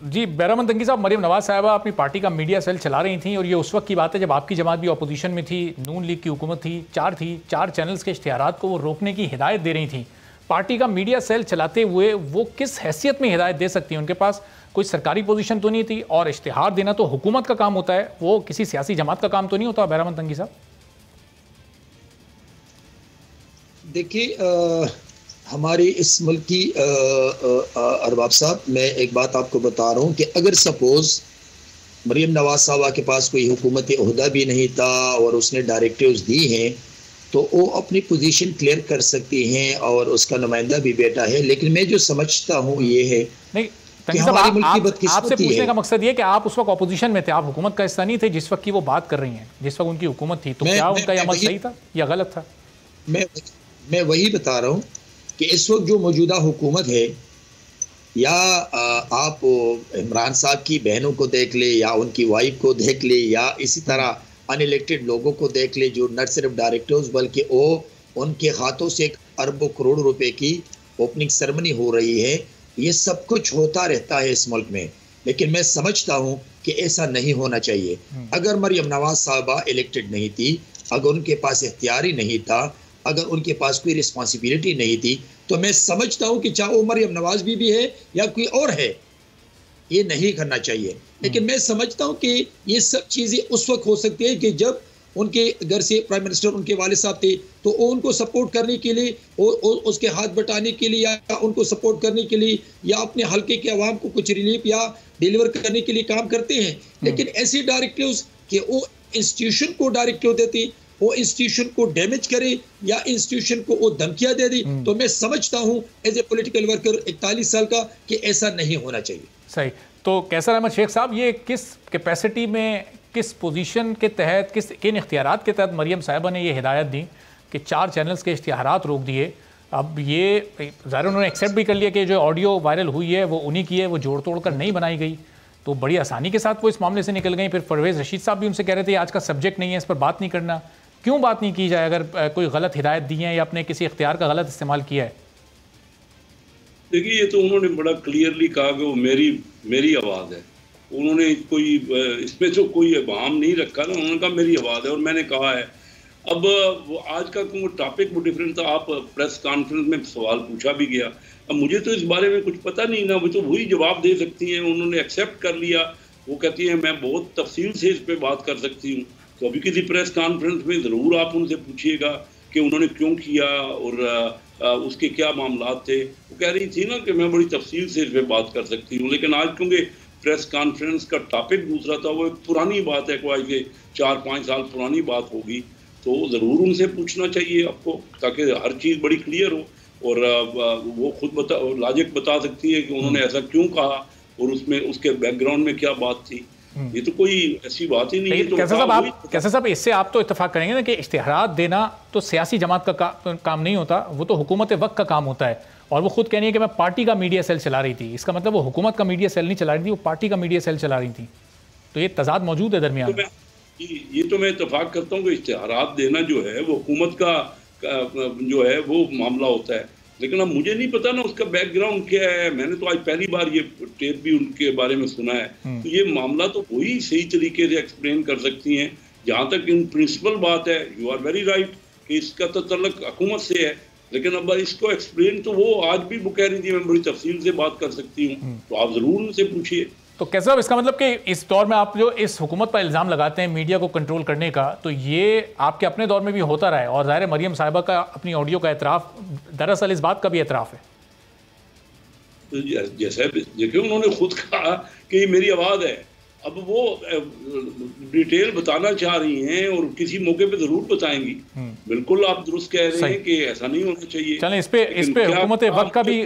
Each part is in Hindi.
जी बहरामन तंगी साहब, मरियम नवाज साहिबा अपनी पार्टी का मीडिया सेल चला रही थी और ये उस वक्त की बात है जब आपकी जमात भी अपोजिशन में थी, नून लीग की हुकूमत थी, चार चैनल्स के इश्तिहारात को वो रोकने की हिदायत दे रही थी। पार्टी का मीडिया सेल चलाते हुए वो किस हैसियत में हिदायत दे सकती है? उनके पास कोई सरकारी पोजीशन तो नहीं थी और इश्तिहार देना तो हुकूमत का काम होता है, वो किसी सियासी जमात का काम तो नहीं होता। बहरामन तंगी साहब देखिए, हमारे इस मुल्क की अरबाब साहब, मैं एक बात आपको बता रहा हूँ कि अगर सपोज मरियम नवाज साहबा के पास कोई हुकूमती ओहदा भी नहीं था और उसने डायरेक्टिव्स दी हैं तो वो अपनी पोजीशन क्लियर कर सकती हैं और उसका नुमाइंदा भी बेटा है। लेकिन मैं जो समझता हूँ ये है नहीं कि हमारे मुल्क की बदकिस्मती आपसे पूछने का मकसद ये कि आप उस वक्त अपोजिशन में थे, आप हुकूमत का हिस्सा नहीं थे जिस वक्त की वो बात कर रही हैं, जिस वक्त उनकी हुकूमत थी, तो क्या उनका अमल सही था या गलत था? मैं वही बता रहा हूँ कि इस वक्त जो मौजूदा हुकूमत है, या आप इमरान साहब की बहनों को देख ले या उनकी वाइफ को देख ले या इसी तरह अनइलेक्टेड लोगों को देख ले जो न सिर्फ डायरेक्टर्स बल्कि वो उनके हाथों से अरबों करोड़ रुपए की ओपनिंग सेरेमनी हो रही है। ये सब कुछ होता रहता है इस मुल्क में, लेकिन मैं समझता हूँ कि ऐसा नहीं होना चाहिए। अगर मरियम नवाज साहबा इलेक्टेड नहीं थी, अगर उनके पास इख्तियार ही नहीं था, अगर उनके पास कोई रिस्पॉन्सिबिलिटी नहीं थी, तो मैं समझता हूं कि चाहे वो मरियम नवाज भी है या कोई और है, ये नहीं करना चाहिए। लेकिन मैं समझता हूं कि ये सब चीज़ें उस वक्त हो सकती है कि जब उनके घर से प्राइम मिनिस्टर उनके वालिद साहब थे तो वो उनको सपोर्ट करने के लिए, उसके हाथ बटाने के लिए या उनको सपोर्ट करने के लिए या अपने हल्के के अवाम को कुछ रिलीफ या डिलीवर करने के लिए काम करते हैं। लेकिन ऐसे डायरेक्टिव्स कि वो इंस्टीट्यूशन को डायरेक्टिव देते, वो इंस्टीट्यूशन को डैमेज करे या इंस्टीट्यूशन को वो धमकियां दे दी, तो मैं समझता हूं एज ए पॉलिटिकल वर्कर 41 साल का कि ऐसा नहीं होना चाहिए। सही। तो कैसर अहमद शेख साहब, ये किस कैपेसिटी में, किस पोजीशन के तहत, किन इख्तियारात के तहत मरियम साहिबा ने ये हिदायत दी कि 4 चैनल्स के इश्तिहारात रोक दिए? अब ये ज़ाहिर उन्होंने एक्सेप्ट भी कर लिया कि जो ऑडियो वायरल हुई है वो उन्हीं की है, वो जोड़ तोड़ कर नहीं बनाई गई, तो बड़ी आसानी के साथ वो इस मामले से निकल गई। फिर परवेज़ रशीद साहब भी उनसे कह रहे थे आज का सब्जेक्ट नहीं है, इस पर बात नहीं करना। क्यों बात नहीं की जाए अगर कोई गलत हिदायत दी है या अपने किसी इख्तियार का गलत इस्तेमाल किया है? देखिए, ये तो उन्होंने बड़ा क्लियरली कहा कि वो मेरी आवाज़ है। उन्होंने कोई इसमें तो कोई इबाम नहीं रखा ना, उन्होंने कहा मेरी आवाज़ है और मैंने कहा है। अब वो आज का टॉपिक वो डिफरेंट था, आप प्रेस कॉन्फ्रेंस में सवाल पूछा भी गया। अब मुझे तो इस बारे में कुछ पता नहीं ना, वो तो वही जवाब दे सकती हैं। उन्होंने एक्सेप्ट कर लिया, वो कहती हैं मैं बहुत तफसील से इस पर बात कर सकती हूँ। तो अभी किसी प्रेस कॉन्फ्रेंस में ज़रूर आप उनसे पूछिएगा कि उन्होंने क्यों किया और उसके क्या मामला थे। वो कह रही थी ना कि मैं बड़ी तफसील से इस पर बात कर सकती हूँ, लेकिन आज क्योंकि प्रेस कॉन्फ्रेंस का टॉपिक दूसरा था, वो एक पुरानी बात है, कोई आज के 4-5 साल पुरानी बात होगी, तो ज़रूर उनसे पूछना चाहिए आपको, ताकि हर चीज़ बड़ी क्लियर हो और वो खुद लॉजिक बता सकती है कि उन्होंने ऐसा क्यों कहा और उसमें उसके बैकग्राउंड में क्या बात थी। ये तो कोई ऐसी बात ही नहीं है। तो कैसे साहब, इससे आप तो इत्तेफाक करेंगे ना कि इश्तिहारात देना तो सियासी जमात का काम नहीं होता, वो तो हुकूमत वक्त का काम होता है। और वो खुद कह रही है कि मैं पार्टी का मीडिया सेल चला रही थी, इसका मतलब वो हुकूमत का मीडिया सेल नहीं चला रही थी, वो पार्टी का मीडिया सेल चला रही थी। तो ये तजाद मौजूद है दरमियान। ये तो मैं इत्तेफाक करता हूँ कि इश्तिहारात देना जो है वो हुकूमत का जो है वो मामला होता है, लेकिन अब मुझे नहीं पता ना उसका बैकग्राउंड क्या है। मैंने तो आज पहली बार ये टेप भी उनके बारे में सुना है। तो ये मामला तो वही सही तरीके से एक्सप्लेन कर सकती हैं। जहाँ तक इन प्रिंसिपल बात है, यू आर वेरी राइट कि इसका तो तल्लुक हुकूमत से है, लेकिन अब इसको एक्सप्लेन तो वो आज भी वो कह रही थी मैं बड़ी तफसील से बात कर सकती हूँ, तो आप ज़रूर उनसे पूछिए। तो कैसे साहब, इसका मतलब कि इस दौर में आप जो इस हुकूमत पर इल्ज़ाम लगाते हैं मीडिया को कंट्रोल करने का, तो ये आपके अपने दौर में भी होता रहा है और ज़ाहिर मरियम साहिबा का अपनी ऑडियो का एतराफ़ दरअसल इस बात का भी एतराफ़ है। तो जैसे देखिए उन्होंने खुद कहा कि ये मेरी आवाज़ है, अब वो डिटेल बताना चाह रही हैं और किसी मौके पे ज़रूर बताएंगी। बिल्कुल आप दुरुस्त कह रहे हैं कि ऐसा नहीं होना चाहिए। चलें, इस पे हुकूमत वक्त का भी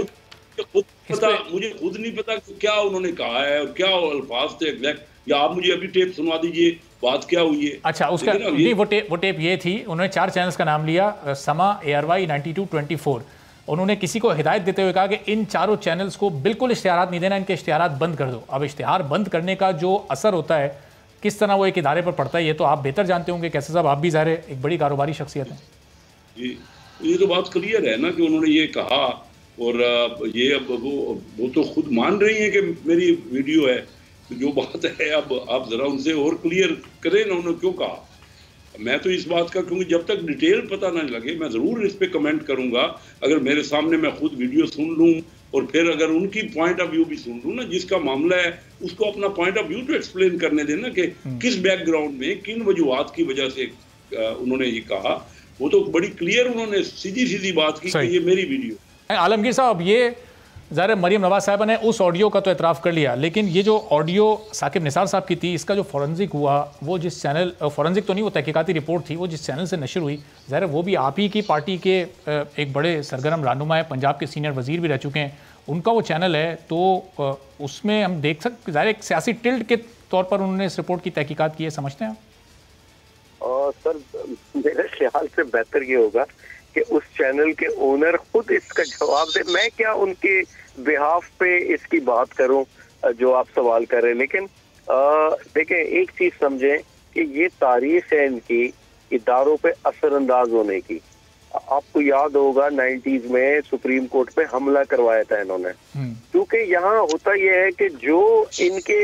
मुझे खुद नहीं पता कि क्या उन्होंने कहा है और क्या अल्फाज थे एग्जैक्ट, या आप मुझे अभी टेप सुनवा दीजिए बात क्या हुई है। अच्छा, उसका नहीं, वो टेप ये थी, उन्होंने 4 चैनल्स का नाम लिया, समा, ARY, 92-24। उन्होंने किसी को हिदायत देते हुए कहा कि इन 4 चैनल्स को बिल्कुल इश्तिहारात नहीं देना, इनके इश्तिहारात बंद कर दो। अब इश्तिहार बंद करने का जो असर होता है, किस तरह वो एक इदारे पर पड़ता है, ये तो आप बेहतर जानते होंगे। कैसे साहब, आप भी ज़ाहिर एक बड़ी कारोबारी शख्सियत हैं। जी, ये तो बात क्लियर है ना कि उन्होंने ये कहा और ये अब वो तो खुद मान रही हैं कि मेरी वीडियो है, तो जो बात है अब आप ज़रा उनसे और क्लियर करें ना, उन्होंने क्यों कहा। मैं तो इस बात का, क्योंकि जब तक डिटेल पता ना लगे मैं ज़रूर इस पे कमेंट करूंगा। अगर मेरे सामने मैं खुद वीडियो सुन लूँ और फिर अगर उनकी पॉइंट ऑफ व्यू भी सुन लूँ ना, जिसका मामला है उसको अपना पॉइंट ऑफ व्यू तो एक्सप्लेन करने देना कि किस बैकग्राउंड में किन वजूहात की वजह से उन्होंने ये कहा। वो तो बड़ी क्लियर उन्होंने सीधी सीधी बात की कि ये मेरी वीडियो। आलमगीर साहब, ये ज़ाहिर मरीम नवाज साहबा ने उस ऑडियो का तो एतराफ़ कर लिया, लेकिन ये जो ऑडियो साकिब निसार साहब की थी, इसका जो फॉरेंसिक हुआ, वो जिस चैनल, फॉरेंसिक तो नहीं, वो तहकीकाती रिपोर्ट थी, वो जिस चैनल से नशर हुई, ज़ाहिर वो भी आप ही की पार्टी के एक बड़े सरगर्म रहनुमा है, पंजाब के सीनियर वज़ीर भी रह चुके हैं, उनका वो चैनल है, तो उसमें हम देख सकते ज़ाहिर एक सियासी टिल्ट के तौर पर उन्होंने इस रिपोर्ट की तहकीकात की है, समझते हैं आप? सर, मेरे ख्याल से बेहतर ये होगा कि उस चैनल के ओनर खुद इसका जवाब दे। मैं क्या उनके बिहाफ पे इसकी बात करूं जो आप सवाल कर रहे हैं। लेकिन देखें, एक चीज समझें कि ये तारीख है इनकी इदारों पे असरअंदाज होने की। आपको याद होगा 90s में सुप्रीम कोर्ट पे हमला करवाया था इन्होंने, क्योंकि यहाँ होता यह है कि जो इनके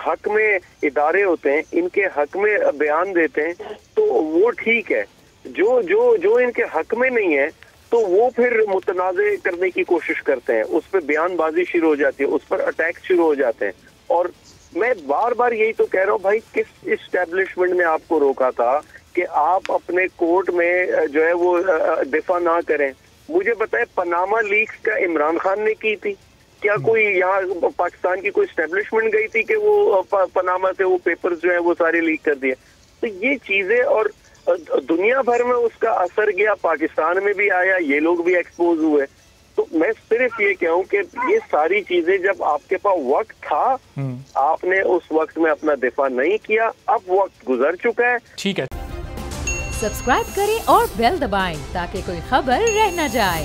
हक में इदारे होते हैं, इनके हक में बयान देते हैं, तो वो ठीक है। जो जो जो इनके हक में नहीं है तो वो फिर मुतनाज़े करने की कोशिश करते हैं, उस पर बयानबाजी शुरू हो जाती है, उस पर अटैक शुरू हो जाते हैं। और मैं बार बार यही तो कह रहा हूँ भाई, किस इस्टेब्लिशमेंट ने आपको रोका था कि आप अपने कोर्ट में जो है वो दिफा ना करें। मुझे बताएं, पनामा लीक्स का इमरान खान ने की थी क्या? कोई यहाँ पाकिस्तान की कोई इस्टेब्लिशमेंट गई थी कि वो पनामा से वो पेपर्स जो है वो सारे लीक कर दिए? तो ये चीजें, और दुनिया भर में उसका असर गया, पाकिस्तान में भी आया, ये लोग भी एक्सपोज हुए। तो मैं सिर्फ ये कहूँ कि ये सारी चीजें जब आपके पास वक्त था, आपने उस वक्त में अपना दिफा नहीं किया, अब वक्त गुजर चुका है। ठीक है, सब्सक्राइब करें और बेल दबाएं ताकि कोई खबर रह न जाए।